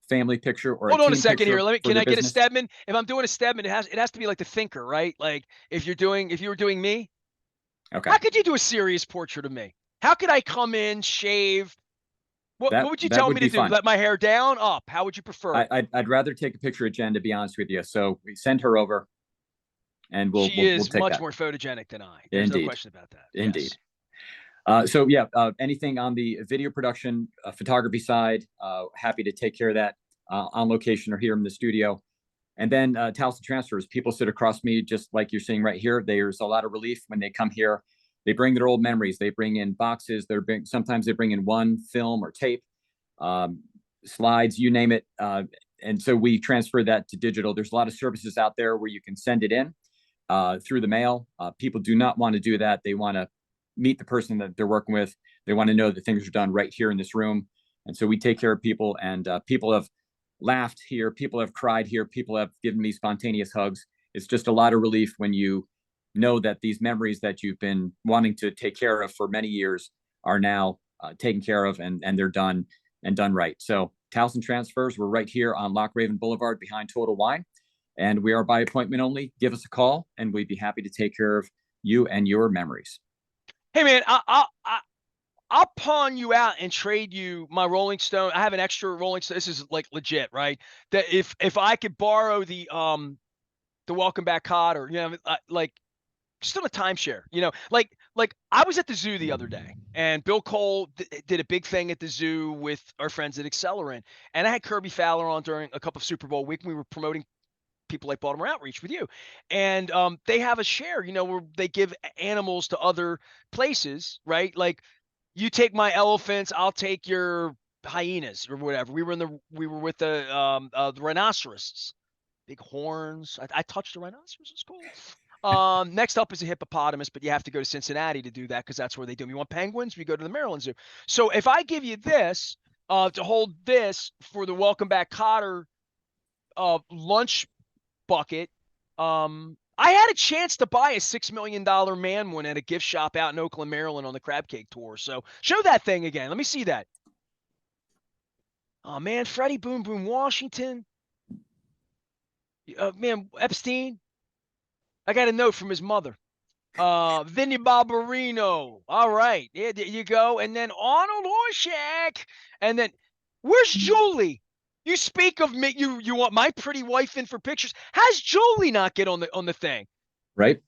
family picture, or a Hold on a team second here. picture for Can their I get a business, Stedman? If I'm doing a Stedman, it has to be like the thinker, right? Like if you were doing me, okay, how could you do a serious portrait of me? How could I come in, shave? What that would you that tell would me to be do? fun. Let my hair down, up? How would you prefer it? I'd rather take a picture of Jen, to be honest with you. So we send her over, and we'll She we'll is take much that. more photogenic than I. There's no Indeed, question about that. indeed. Yes. So yeah, anything on the video production, photography side, happy to take care of that on location or here in the studio. And then Towson Transfers, people sit across me, just like you're seeing right here. There's a lot of relief when they come here. They bring their old memories. They bring in boxes. Sometimes they bring in one film or tape, um, slides, you name it. And so we transfer that to digital. There's a lot of services out there where you can send it in through the mail. People do not want to do that. They want to meet the person that they're working with. They want to know that things are done right here in this room. And so we take care of people, and people have laughed here. People have cried here. People have given me spontaneous hugs. It's just a lot of relief when you know that these memories that you've been wanting to take care of for many years are now taken care of, and they're done and done right. So Towson Transfers, we're right here on Loch Raven Boulevard behind Total Wine, and we are by appointment only. Give us a call, and we'd be happy to take care of you and your memories. Hey man, I'll pawn you out and trade you my Rolling Stone. I have an extra Rolling Stone. This is like legit, right? That if I could borrow the Welcome Back Cotter, like just on a timeshare, like I was at the zoo the other day, and Bill Cole did a big thing at the zoo with our friends at Accelerant, and I had Kirby Fowler on during a couple of Super Bowl week. We were promoting people like Baltimore Outreach with you, and they have a share, where they give animals to other places, right? Like you take my elephants, I'll take your hyenas or whatever. We were with the rhinoceroses, big horns. I touched a rhinoceros. It's cool. Next up is a hippopotamus, but you have to go to Cincinnati to do that because that's where they do them. You want penguins? We go to the Maryland Zoo. So if I give you this to hold this for the Welcome Back Cotter lunch bucket, I had a chance to buy a $6 million man one at a gift shop out in Oakland, Maryland on the Crab Cake Tour. So show that thing again. Let me see that. Oh, man, Freddie Boom Boom Washington. Man, Epstein. I got a note from his mother. Vinny Barbarino. All right. Yeah, there you go. And then Arnold Horshack. And then where's Julie? You speak of me. You want my pretty wife in for pictures. How's Julie not get on the thing? Right?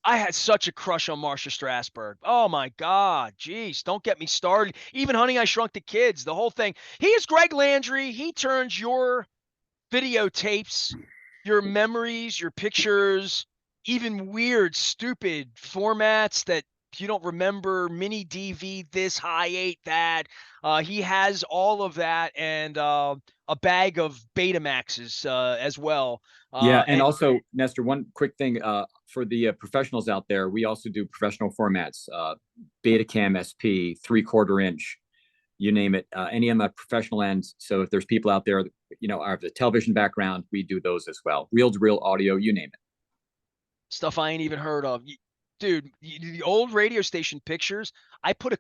I had such a crush on Marsha Strasberg. Oh my God. Jeez, don't get me started. Even Honey, I Shrunk the Kids, the whole thing. He is Gregg Landry. He turns your videotapes, your memories, your pictures, even weird, stupid formats that you don't remember, mini DV, this, high eight, that. He has all of that and a bag of Betamaxes as well. Yeah, and And also, Nestor, one quick thing for the professionals out there, we also do professional formats, Betacam SP, 3/4 inch, you name it, any on the professional end. So if there's people out there, are the television background, we do those as well. Reel to reel audio, you name it. stuff I ain't even heard of. Dude, the old radio station pictures, I put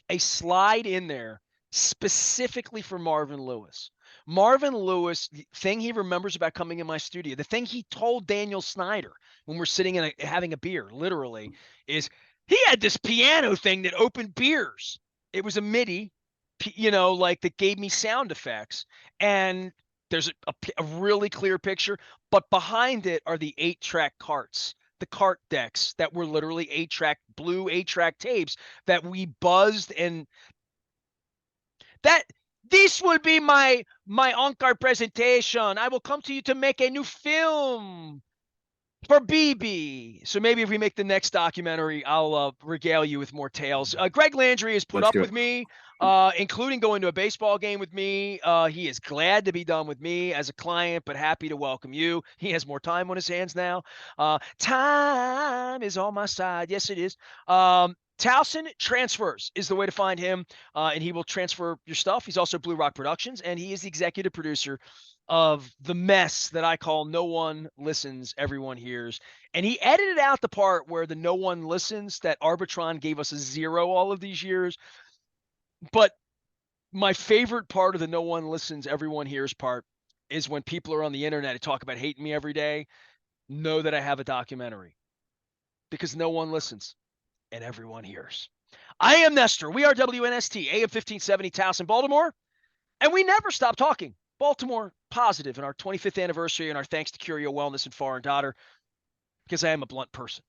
a slide in there specifically for Marvin Lewis. Marvin Lewis, the thing he remembers about coming in my studio, the thing he told Daniel Snyder when we're sitting in having a beer, literally, is he had this piano thing that opened beers. It was a MIDI, like that gave me sound effects. And there's a really clear picture, but behind it are the 8-track carts, the cart decks that were literally 8-track, blue 8-track tapes that we buzzed. And that this will be my encore presentation. I will come to you to make a new film for BB. So maybe if we make the next documentary, I'll regale you with more tales. Gregg Landry has put Let's up do with it. me, including going to a baseball game with me. He is glad to be done with me as a client, but happy to welcome you. He has more time on his hands now. Time is on my side. Yes, it is. Towson Transfers is the way to find him, and he will transfer your stuff. He's also Blue Rock Productions, and he is the executive producer of the mess that I call No One Listens, Everyone Hears. And he edited out the part where the No One Listens that Arbitron gave us a 0 all of these years. But my favorite part of the No One Listens, Everyone Hears part is when people are on the internet and talk about hating me every day, know that I have a documentary because no one listens and everyone hears. I am Nestor. We are WNST, AM 1570, Towson, Baltimore. And we never stop talking Baltimore Positive in our 25th anniversary and our thanks to Curio Wellness and Foreign Daughter, because I am a blunt person.